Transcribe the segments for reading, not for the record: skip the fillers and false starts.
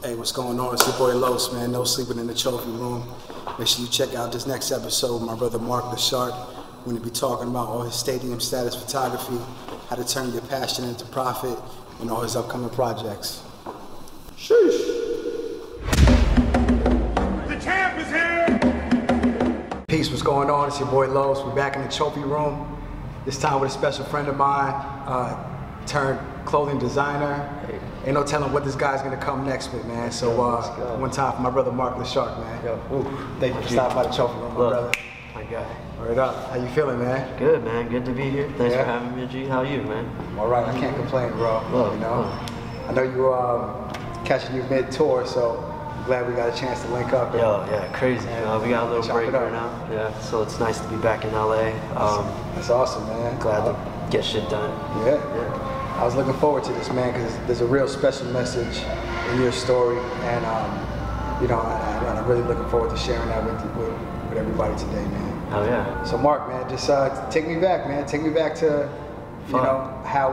Hey, what's going on? It's your boy Los, man. No sleeping in the trophy room. Make sure you check out this next episode with my brother Mark Lachart. We're going to be talking about all his stadium status photography, how to turn your passion into profit, and all his upcoming projects. Sheesh. The champ is here! Peace, what's going on? It's your boy Los. We're back in the trophy room. This time with a special friend of mine, turned clothing designer. Hey. Ain't no telling what this guy's gonna come next with, man. So one time for my brother Mark Lachart, man. Thank you for stopping by the trophy room, my brother. My guy. Word up. How you feeling, man? Good, man. Good to be here. Thanks for having me, G. How you, man? All right. I can't complain, bro. You know, I know you catching your mid-tour, so I'm glad we got a chance to link up. Yeah, crazy. We got a little break right now. Yeah, so it's nice to be back in LA. That's awesome, man. Glad to get shit done. Yeah. I was looking forward to this, man, because there's a real special message in your story, and you know, I'm really looking forward to sharing that with everybody today, man. Oh yeah. So Mark, man, just take me back, man. Take me back to, you know, how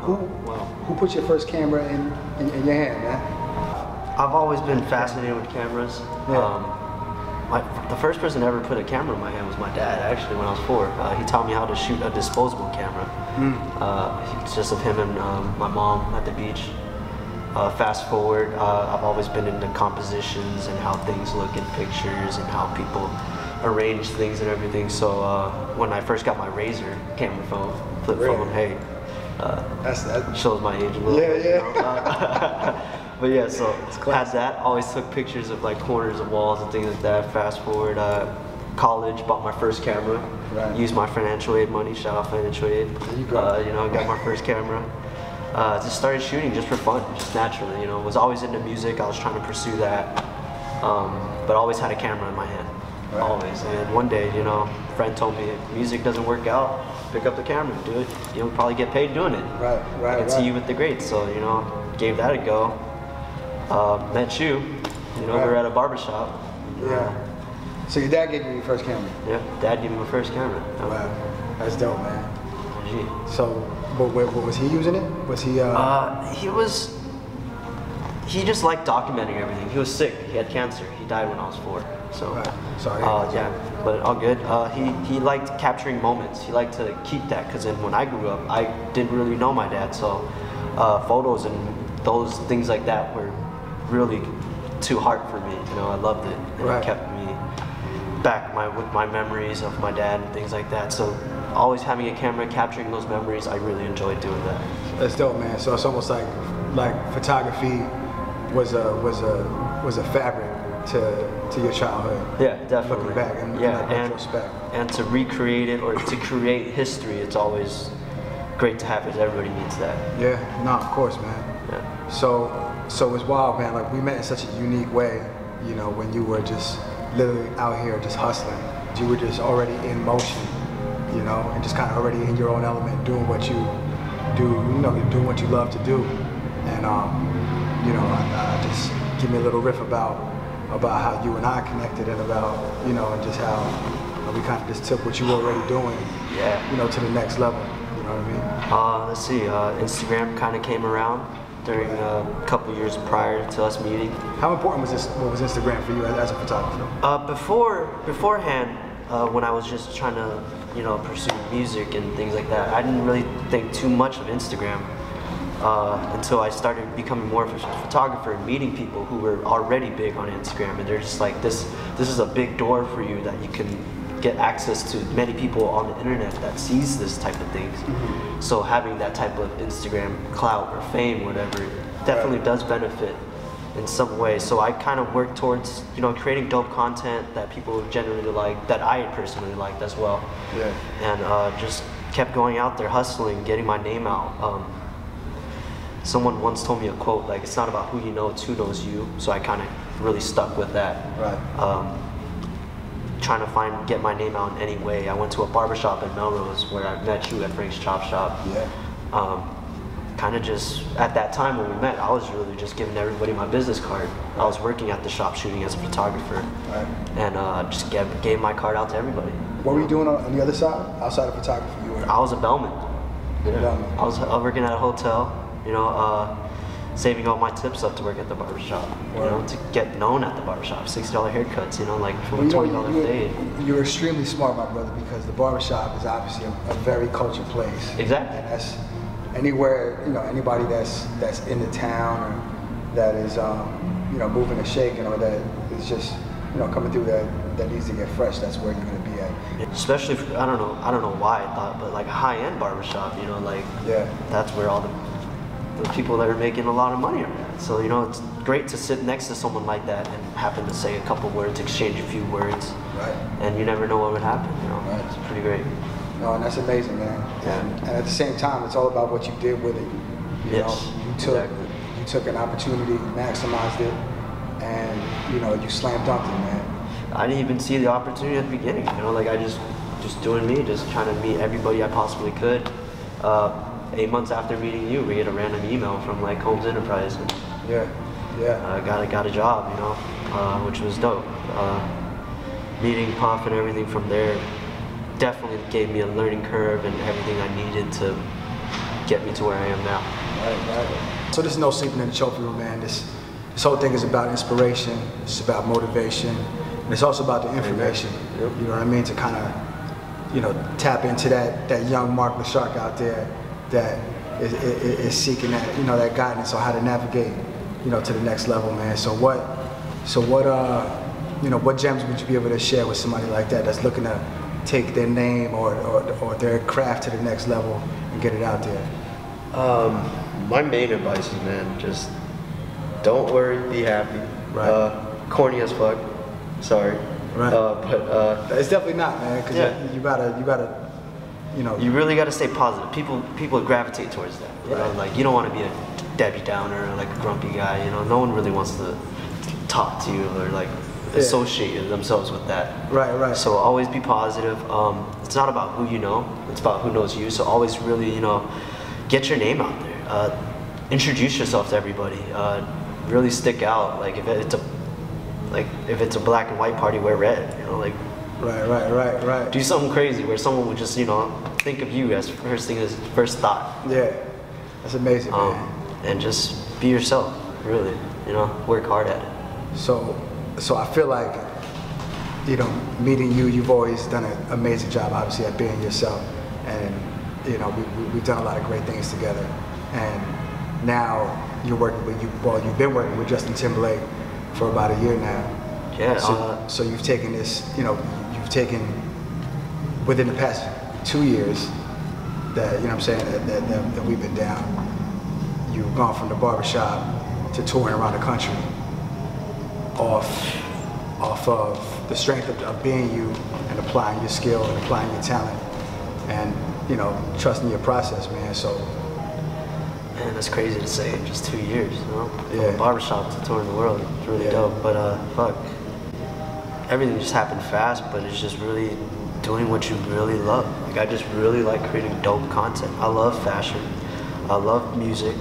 who put your first camera in your hand, man? I've always been fascinated with cameras. Yeah. The first person to ever put a camera in my hand was my dad, actually, when I was 4. He taught me how to shoot a disposable camera. It's just of him and my mom at the beach. Fast forward, I've always been into compositions and how things look in pictures and how people arrange things and everything. So when I first got my Razor camera phone, flip phone, hey, that shows my age a little bit. You know? But yeah, so had that, always took pictures of like corners of walls and things like that. Fast forward, college, bought my first camera, used my financial aid money, shout out financial aid. You know, got my first camera. Just started shooting just for fun, just naturally, you know. Was always into music, I was trying to pursue that, but always had a camera in my hand, always. And one day, you know, a friend told me, if music doesn't work out, pick up the camera, do it. You'll probably get paid doing it. I can see you with the greats, so, you know, gave that a go. Met you, you know, we were at a barbershop. So your dad gave you your first camera? Yeah, dad gave me my first camera. Wow, that's dope, man. Gee. So, what was he using it? Was he? He just liked documenting everything. He was sick. He had cancer. He died when I was 4. So. Sorry. Yeah, but all good. He liked capturing moments. He liked to keep that because then when I grew up, I didn't really know my dad, so photos and those things like that were really too hard for me. You know, I loved it, and it kept me back with my memories of my dad and things like that. So always having a camera, capturing those memories, I really enjoyed doing that. That's dope, man. So it's almost like photography was a fabric to your childhood. Yeah, definitely. Looking back and retrospect. And to recreate it or to create history, it's always great to have it. Everybody needs that. Yeah, no, of course, man. Yeah. So it's wild, man. Like, we met in such a unique way, you know, when you were just literally out here just hustling. You were just already in motion, you know, and just kind of already in your own element, doing what you do, you know, doing what you love to do. And, you know, I just give me a little riff about how you and I connected and about, you know, and just how we kind of just took what you were already doing, you know, to the next level. You know what I mean? Let's see, Instagram kind of came around during a couple years prior to us meeting. How important was Instagram for you as a photographer? Beforehand, when I was just trying to, you know, pursue music and things like that, I didn't really think too much of Instagram until I started becoming more of a photographer and meeting people who were already big on Instagram, and they're just like, this is a big door for you that you can get access to many people on the internet that sees this type of things. So having that type of Instagram clout or fame, whatever, definitely does benefit in some way. So I kind of work towards, you know, creating dope content that people generally like, that I personally liked as well. And just kept going out there, hustling, getting my name out. Someone once told me a quote, like, it's not about who you know, it's who knows you. So I kind of really stuck with that. Trying to get my name out in any way. I went to a barbershop in Melrose where I met you at Frank's Chop Shop. Kind of just, at that time when we met, I was really just giving everybody my business card. I was working at the shop shooting as a photographer. And just gave my card out to everybody. What were you doing on the other side, outside of photography? I was a bellman. I was working at a hotel, you know, saving all my tips up to work at the barbershop, you know, to get known at the barbershop. $60 haircuts, you know, like from a $20 fade. You're extremely smart, my brother, because the barbershop is obviously a very cultured place. Exactly. And that's anywhere, you know, anybody that's in the town or that is, you know, moving and shaking, or that is just, you know, coming through that needs to get fresh, that's where you're gonna be at. Especially, I don't know why I thought, but like a high-end barbershop, you know, like that's where all the people that are making a lot of money are at. So, you know, it's great to sit next to someone like that and happen to say a couple words, exchange a few words, right? And you never know what would happen, you know. Right. It's pretty great. No, and that's amazing, man. Yeah. And at the same time, it's all about what you did with it. You know, you took an opportunity, maximized it, and, you know, you slam dunked it, man. I didn't even see the opportunity at the beginning, you know, like I just doing me, just trying to meet everybody I possibly could. 8 months after meeting you, we get a random email from like Holmes Enterprise. And, got a job, you know, which was dope. Meeting Puff and everything from there definitely gave me a learning curve and everything I needed to get me to where I am now. Right. So there's no sleeping in the trophy room, man. This whole thing is about inspiration. It's about motivation. And it's also about the information. Yep. You know what I mean? To kind of, you know, tap into that young Mark LaShark out there that is seeking that, you know, that guidance on how to navigate, you know, to the next level, man. So what, you know, what gems would you be able to share with somebody like that that's looking to take their name or their craft to the next level and get it out there? My main advice is, man, just don't worry, be happy. Right. Corny as fuck. Sorry. Right. But it's definitely not, man. Because you gotta, you know. You really gotta stay positive. People gravitate towards that. You know, like you don't want to be a Debbie Downer or like a grumpy guy. You know, no one really wants to talk to you or like associate themselves with that. Right. So always be positive. It's not about who you know. It's about who knows you. So always really, you know, get your name out there. Introduce yourself to everybody. Really stick out. Like if it's a black and white party, wear red. You know, like. Right. Do something crazy where someone would just, you know, think of you as first thought. Yeah, that's amazing, man. And just be yourself, really. You know, work hard at it. So I feel like, you know, meeting you, you've always done an amazing job, obviously, at being yourself. And, you know, we've done a lot of great things together. And now you're working with you've been working with Justin Timberlake for about a year now. Yeah. So you've taken this, you know, within the past 2 years that, you know what I'm saying, that we've been down, you've gone from the barbershop to touring around the country off of the strength of being you and applying your skill and applying your talent and, you know, trusting your process, man. So. Man, that's crazy to say in just 2 years, you know? Yeah. From barbershop to touring the world, it's really dope. But fuck, everything just happened fast, but it's just really doing what you really love. Like I just really like creating dope content. I love fashion, I love music,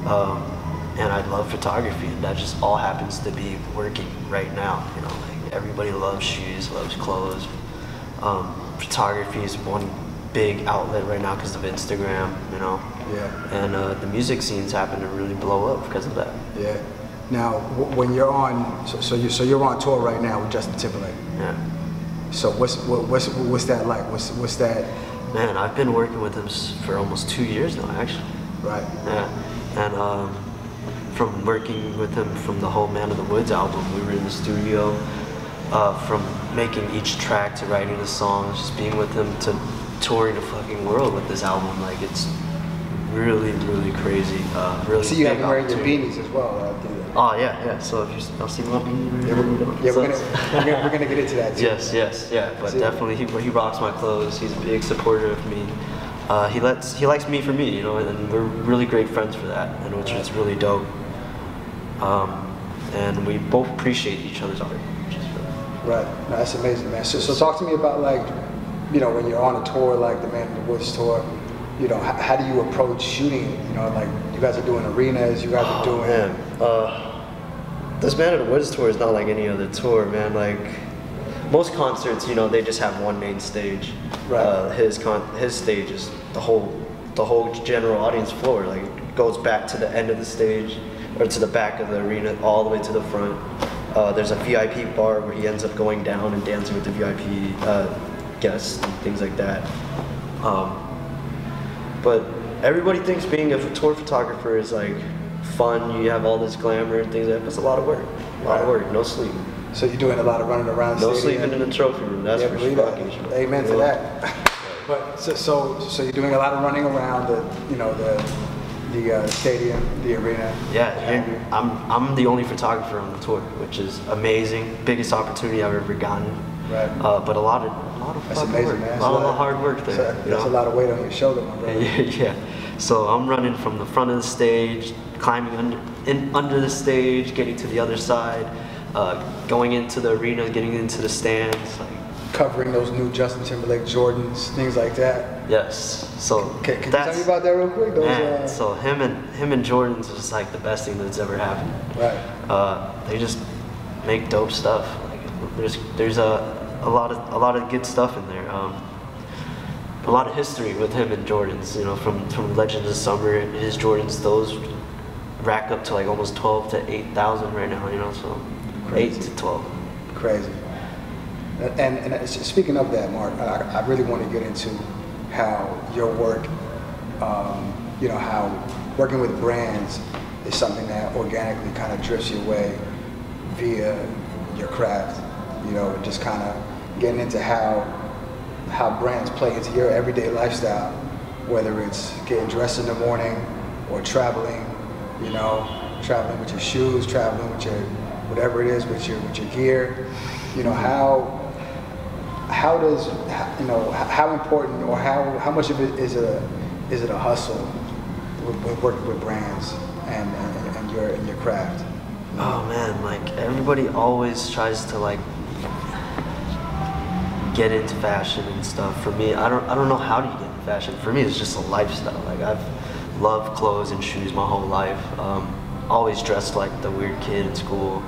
and I love photography. And that just all happens to be working right now. You know, like everybody loves shoes, loves clothes. Photography is one big outlet right now because of Instagram. You know. Yeah. And the music scenes happen to really blow up because of that. Yeah. Now, when you're on, so you're on tour right now with Justin Timberlake. Yeah. So what's that like? What's that? Man, I've been working with him for almost 2 years now, actually. Right. Yeah. And from working with him from the whole Man of the Woods album, we were in the studio. From making each track to writing the songs, just being with him to touring the fucking world with this album, like it's really, really crazy. Really. See, you have been wearing your beanies as well, right? Oh yeah. So if I'll see my beanie. We're gonna get into that too. Yes, yeah. But definitely, he rocks my clothes. He's a big supporter of me. He likes me for me, you know, and we're really great friends for that, and which is really dope. And we both appreciate each other's art, which is really right. No, that's amazing, man. So talk to me about, like, you know, when you're on a tour like the Man of the Woods tour. You know, how do you approach shooting it? You know, like you guys are doing arenas, you guys are doing. Man. This Man of the Woods tour is not like any other tour, man. Like most concerts, you know, they just have one main stage. Right. His stage is the whole general audience floor. Like it goes back to the end of the stage, or to the back of the arena, all the way to the front. There's a VIP bar where he ends up going down and dancing with the VIP guests and things like that. But everybody thinks being a tour photographer is like fun. You have all this glamour and things like that. It's a lot of work. A lot of work. No sleep. So you're doing a lot of running around. No sleeping in the trophy room. That's for sure. Amen to that. But so you're doing a lot of running around the stadium, the arena. Yeah, I'm the only photographer on the tour, which is amazing. Biggest opportunity I've ever gotten. Right. But a lot of that's fucking amazing, work. man. A lot of hard work there. That's a lot of weight on your shoulder, my brother. Yeah. So I'm running from the front of the stage, climbing under the stage, getting to the other side, going into the arena, getting into the stands. Covering those new Justin Timberlake Jordans, things like that. Yes. So can you tell me about that real quick? Man, so him and Jordans is like the best thing that's ever happened. Right. They just make dope stuff. Like there's a lot of good stuff in there. A lot of history with him and Jordans. You know, from Legends of Summer, his Jordans, those rack up to like almost 12 to 8,000 right now. You know, so crazy. 8 to 12. Crazy. And speaking of that, Mark, I really want to get into how your work, how working with brands is something that organically kind of drifts your way via your craft, and just kind of getting into how brands play into your everyday lifestyle, whether it's getting dressed in the morning or traveling, traveling with your shoes, traveling with your, whatever it is, with your gear, how important or how much of it is it a hustle with working with brands and your craft? Oh man, like everybody always tries to like get into fashion and stuff. For me, I don't know how to get into fashion. For me, it's just a lifestyle. Like I've loved clothes and shoes my whole life. Always dressed like the weird kid in school.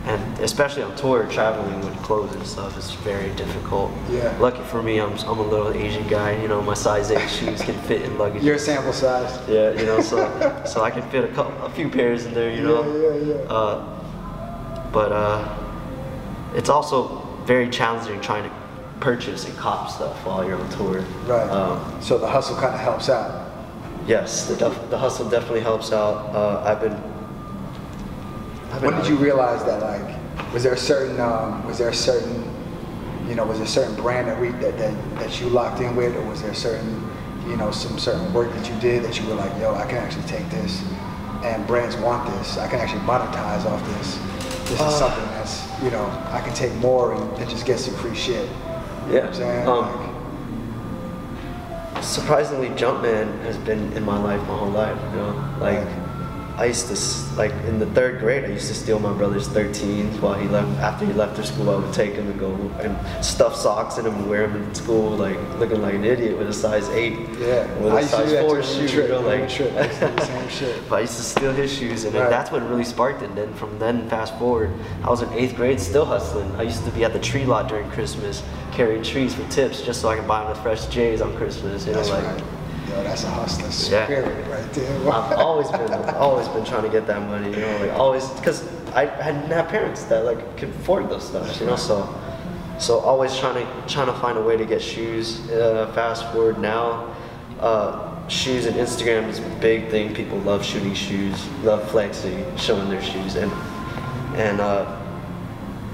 And especially on tour, traveling with clothes and stuff is very difficult. Yeah. Lucky for me, I'm a little Asian guy. My size 8 shoes can fit in luggage. You're a sample size. Yeah, so I can fit a few pairs in there. Yeah. But it's also very challenging trying to purchase and cop stuff while you're on tour. Right. So the hustle kind of helps out. Yes, the hustle definitely helps out. When did you realize that? Like, was there a certain brand that you locked in with, or was there some certain work that you did that you were like, yo, I can actually take this, and brands want this. I can actually monetize off this. This is something that's, I can take more and just get some free shit. Yeah. You know what I'm saying? Surprisingly, Jumpman has been in my life my whole life. Like. I used to, in the 3rd grade, I used to steal my brother's 13s while after he left their school, I would take him and go and stuff socks in him and wear them in school, like, looking like an idiot with a size 8. Yeah. With a size 4 shoe, the same shit. But I used to steal his shoes, and that's what really sparked it. And then from then, fast forward, I was in 8th grade still hustling. I used to be at the tree lot during Christmas, carrying trees for tips just so I could buy them the fresh J's on Christmas. That's right. Yo, that's a hustler spirit right there. I've always been trying to get that money, always, because I didn't have parents that could afford those stuff, so always trying to find a way to get shoes. Fast forward now, shoes and Instagram is a big thing. People love shooting shoes, love flexing, showing their shoes, and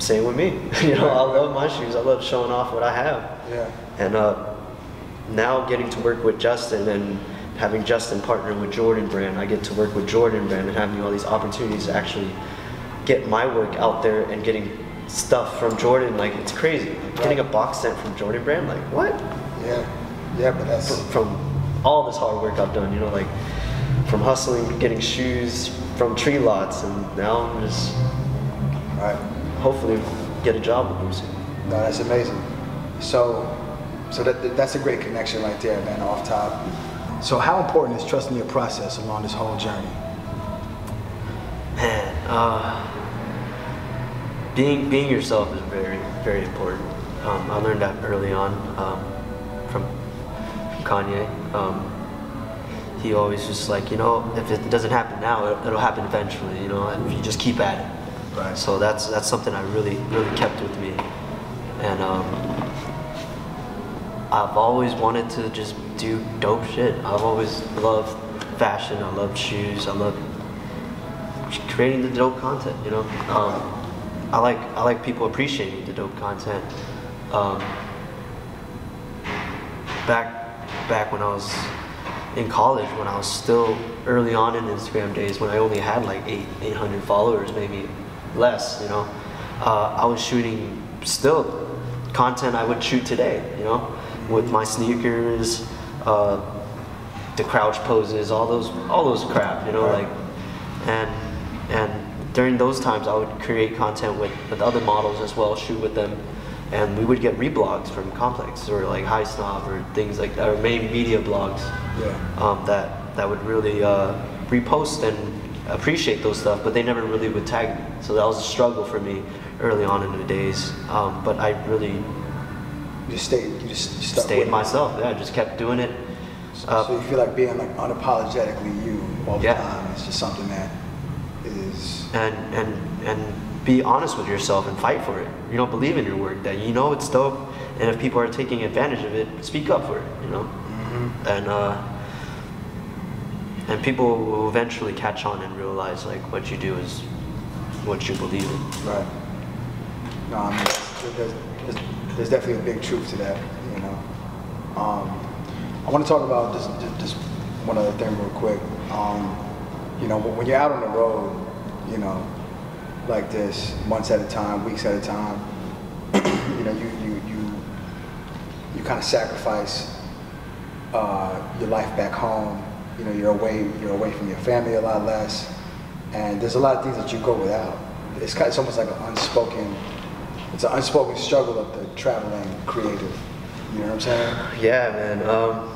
same with me. I love my shoes. I love showing off what I have. Yeah. And now getting to work with Justin and having Justin partner with Jordan Brand, I get to work with Jordan Brand and having all these opportunities to actually get my work out there and getting stuff from Jordan. Like, it's crazy. Getting a box sent from Jordan Brand, like, what? Yeah, but that's from all this hard work I've done, from hustling, getting shoes from tree lots, and now I'm just hopefully get a job with them soon. No, that's amazing. So that's a great connection right there, man, off top. So how important is trusting your process along this whole journey? Man, being yourself is very, very important. I learned that early on from Kanye. He always just like, you know, if it doesn't happen now, it'll happen eventually, you know, and if you just keep at it. Right. So that's something I really kept with me, and I've always wanted to just do dope shit. I've always loved fashion. I love shoes. I love creating the dope content. You know, I like people appreciating the dope content. Back when I was in college, when I was still early on in Instagram days, when I only had like 800 followers, maybe less, you know, I was shooting still content I would shoot today, you know, with my sneakers, the crouch poses, all those crap, you know, like, and during those times I would create content with other models as well, shoot with them, and we would get reblogs from Complex or like High Snob or things like that, or main media blogs, that would really repost and appreciate those stuff, but they never really would tag me. So that was a struggle for me early on in the days. But I really You just stuck stayed with it. myself. Yeah, I just kept doing it. So you feel like being like unapologetically you all the Yeah. time is just something that is and be honest with yourself and fight for it. You don't believe in your work, that you know it's dope, and if people are taking advantage of it, speak up for it, you know. And people will eventually catch on and realize like what you do is what you believe in. right. No, I mean there's definitely a big truth to that, you know. I want to talk about just one other thing real quick. You know, when you're out on the road, you know, like this, months at a time, weeks at a time, you know, you kind of sacrifice your life back home. You know, you're away from your family a lot less, and there's a lot of things that you go without. It's almost like an unspoken struggle of the traveling creative. You know what I'm saying? Yeah, man.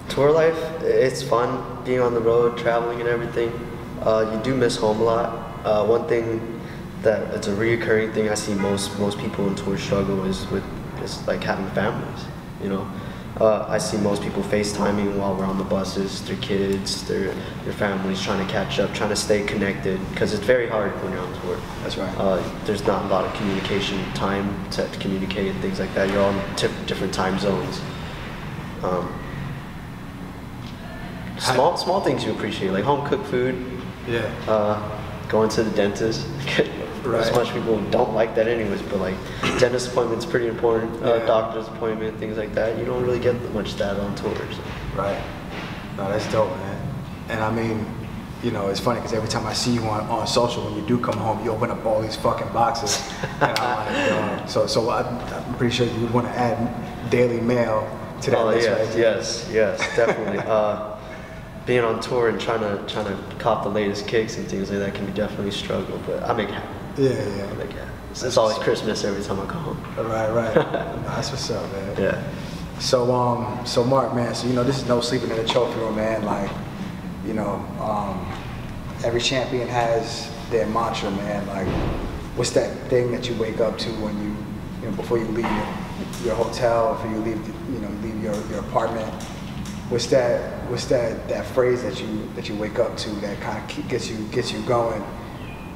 Tour life, it's fun being on the road, traveling and everything. You do miss home a lot. One thing that it's a reoccurring thing I see most people in tour struggle is like having families. You know, I see most people FaceTiming while we're on the buses, their kids, their families, trying to catch up, trying to stay connected, because it's very hard when you're on tour. That's right. There's not a lot of communication time to communicate and things like that. You're all in different time zones. Small things you appreciate, like home cooked food. Yeah. Going to the dentist. Right. As much people don't like that anyways, but like dentist appointment's pretty important. Yeah. Doctor's appointment, things like that. You don't really get much of that on tours. Right. No, that's dope, man. And I mean, you know, it's funny because every time I see you on social, when you do come home, you open up all these fucking boxes. And I'm like, so I'm pretty sure you would want to add Daily Mail to that list, yes, right? yes, definitely. Being on tour and trying to cop the latest kicks and things like that can be definitely a struggle, but I make it happen. Yeah. I make it happen. It's always Christmas every time I come home. Right. That's what's up, man. Yeah. So Mark, man, so you know, this is no sleeping in the trophy room, man. Like, you know, every champion has their mantra, man. Like, what's that thing that you wake up to when you know, before you leave your hotel, before you leave your apartment? What's that phrase that you wake up to that kind of gets you going,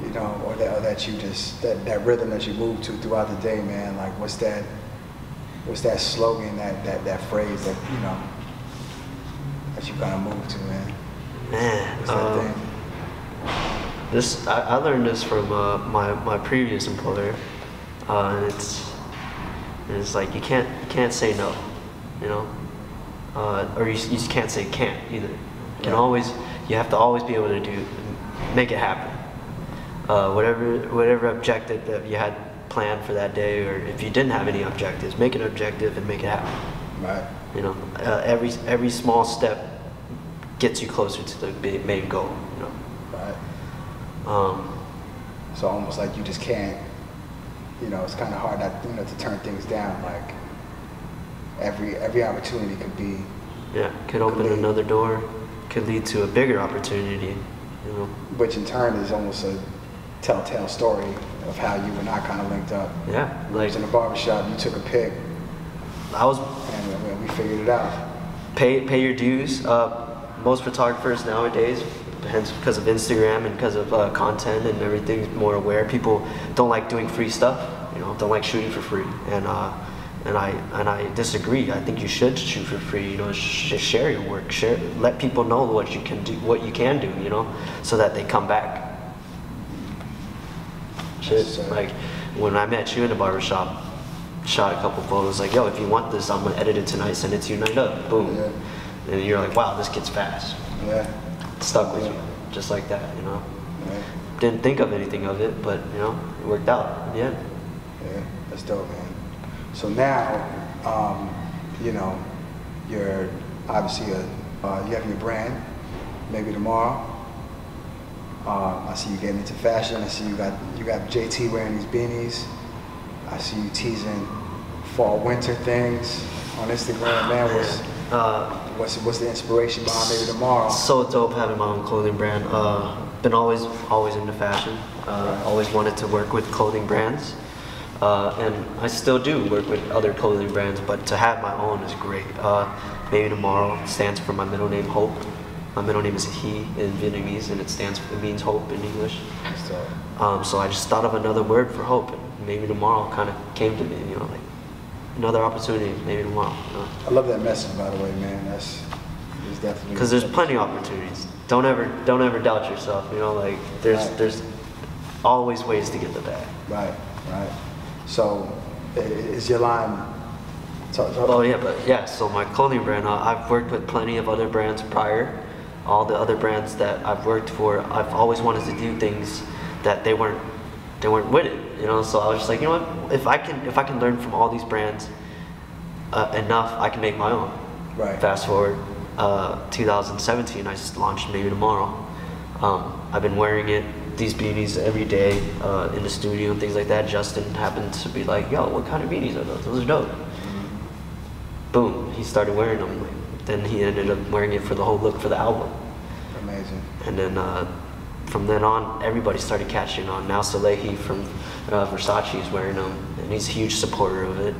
you know, or that you just that rhythm that you move to throughout the day, man? Like, what's that slogan, that phrase that, you know, that you kind of move to, man? Man, What's that thing? I learned this from my previous employer. And it's like you can't say no, you know, or you can't say can't either. You have to always be able to make it happen. Whatever objective that you had planned for that day, or if you didn't have any objectives, make an objective and make it happen. Right. You know, every small step gets you closer to the main goal. You know. Right. So almost like you just can't, you know, it's kind of hard not, you know, to turn things down. Like every opportunity could be. Yeah, could open another door, could lead to a bigger opportunity. You know. Which in turn is almost a telltale story of how you and I kind of linked up. Yeah, I was in the barbershop, you took a pic, I was. and we figured it out. pay your dues. Most photographers nowadays, hence because of Instagram and because of content and everything's more aware. People don't like doing free stuff, you know, don't like shooting for free, and I disagree. I think you should shoot for free. You know, share your work, let people know what you can do, you know, so that they come back. Shit, like when I met you in the barbershop, shot a couple photos. Like, yo, if you want this, I'm gonna edit it tonight, send it to you night up, boom. Yeah. And you're like, wow, this kid's fast. Yeah. Stuck with you, just like that, you know. Yeah. Didn't think of anything of it, but you know, it worked out in the end. Yeah, that's dope, man. So now, you know, you're obviously you have your brand. Maybe tomorrow. I see you getting into fashion. I see you got JT wearing these beanies. I see you teasing fall winter things on Instagram, man. What's the inspiration behind maybe tomorrow? So dope having my own clothing brand. Been always into fashion. Always wanted to work with clothing brands, and I still do work with other clothing brands. But to have my own is great. Maybe tomorrow stands for my middle name, Hope. My middle name is He in Vietnamese, and it means hope in English. So I just thought of another word for hope, and maybe tomorrow kind of came to me. You know, like another opportunity, maybe tomorrow. You know? I love that message, by the way, man. It's definitely because there's plenty of opportunities. Don't ever doubt yourself. You know, like there's always ways to get the bag. Right. So is your line? Oh yeah, so my clothing brand. I've worked with plenty of other brands prior. All the other brands that I've worked for, I've always wanted to do things that they weren't with it, you know. So I was just like, you know what? If I can learn from all these brands enough, I can make my own. Right. Fast forward, 2017, I just launched Maybe Tomorrow. I've been wearing these beanies every day in the studio and things like that. Justin happened to be like, yo, what kind of beanies are those? Those are dope. Boom, he started wearing them. Then he ended up wearing it for the whole look for the album. Amazing. And then from then on, everybody started catching on. Now Salehi from Versace is wearing them, and he's a huge supporter of it.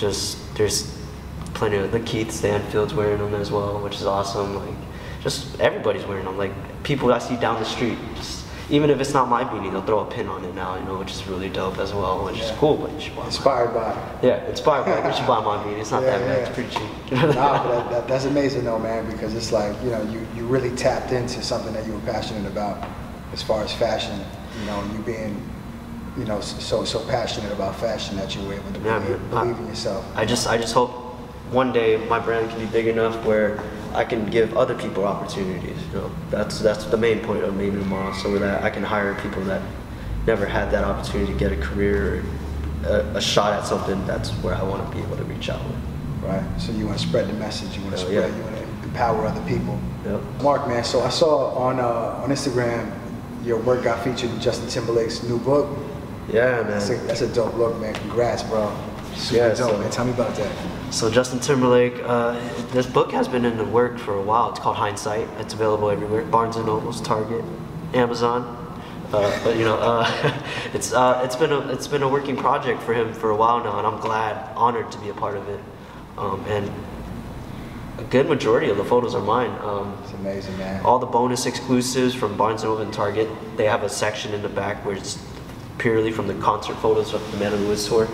There's plenty of the Keith Stanfield's wearing them as well, which is awesome. Like, just everybody's wearing them. Like people I see down the street, even if it's not my beanie, they'll throw a pin on it now, you know, which is really dope as well, which is cool. But you should buy inspired by. Yeah, inspired by. You should buy my beanie. It's not that bad. It's pretty cheap. Nah, but that's amazing though, man, because it's like, you know, you really tapped into something that you were passionate about, as far as fashion. You know, you being, you know, so passionate about fashion that you were able to believe in yourself. I just hope one day my brand can be big enough where I can give other people opportunities. You know, that's the main point of Maybe Tomorrow, so that I can hire people that never had that opportunity to get a career, or a shot at something. That's where I want to be able to reach out with. Right. So you want to spread the message. You want to spread. You want to empower other people. Yep. Mark, man. So I saw on Instagram your work got featured in Justin Timberlake's new book. Yeah, man. That's a dope look, man. Congrats, bro. Super dope, man. Tell me about that. So Justin Timberlake, this book has been in the work for a while. It's called Hindsight. It's available everywhere: Barnes and Nobles, Target, Amazon. But you know, it's been a working project for him for a while now, and I'm honored to be a part of it. And a good majority of the photos are mine. It's amazing, man. All the bonus exclusives from Barnes & Noble and Target, they have a section in the back where it's purely from the concert photos of the Man of the Woods tour,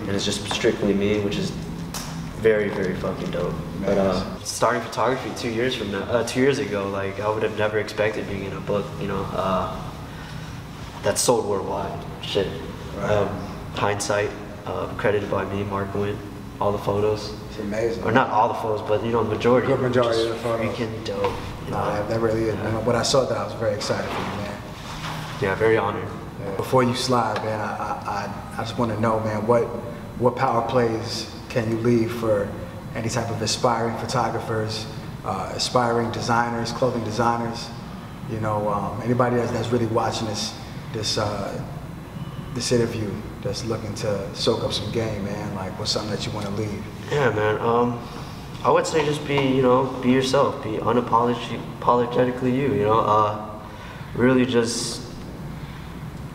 and it's just strictly me, which is very, very fucking dope. Nice. But starting photography 2 years ago, like I would have never expected being in a book, you know, that sold worldwide. Shit. Right. Hindsight, credited by me, Mark Wynn, all the photos. It's amazing. Or not all the photos, but you know, the majority. Good majority of the photos. Freaking dope. You know? That really is. Yeah. When I saw that, I was very excited for you, man. Yeah, very honored. Yeah. Before you slide, man, I just want to know, man, what power plays can you leave for any type of aspiring photographers, aspiring designers, clothing designers? You know, anybody that's really watching this interview, that's looking to soak up some game, man. Like, what's something that you want to leave? Yeah, man. I would say just be yourself. Be unapologetically you. You know, really just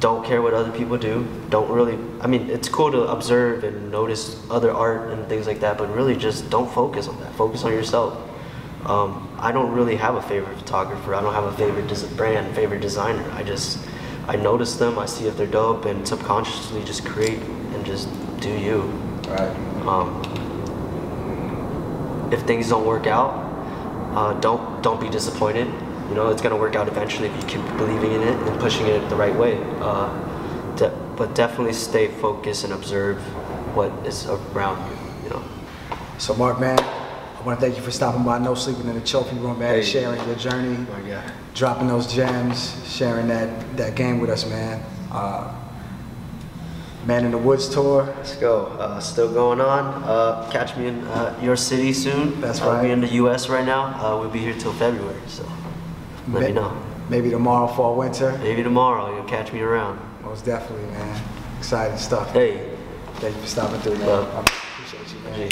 don't care what other people do. Don't really, I mean, it's cool to observe and notice other art and things like that, but really just don't focus on that. Focus on yourself. I don't really have a favorite photographer. I don't have a favorite brand, favorite designer. I notice them, I see if they're dope, and subconsciously just create and just do you. Right. If things don't work out, don't be disappointed. You know, it's gonna work out eventually if you keep believing in it and pushing it the right way. But definitely stay focused and observe what is around you. You know. So Mark, man, I want to thank you for stopping by No Sleeping in the Trophy Room, man, sharing your journey, dropping those gems, sharing that game with us, man. Man in the Woods tour. Let's go. Still going on. Catch me in your city soon. That's right. I'll be in the U.S. right now. We'll be here till February, so let me know. Maybe tomorrow, fall, winter. Maybe tomorrow. You'll catch me around. Most definitely, man. Exciting stuff. Hey. Thank you for stopping through, man. I appreciate you, man.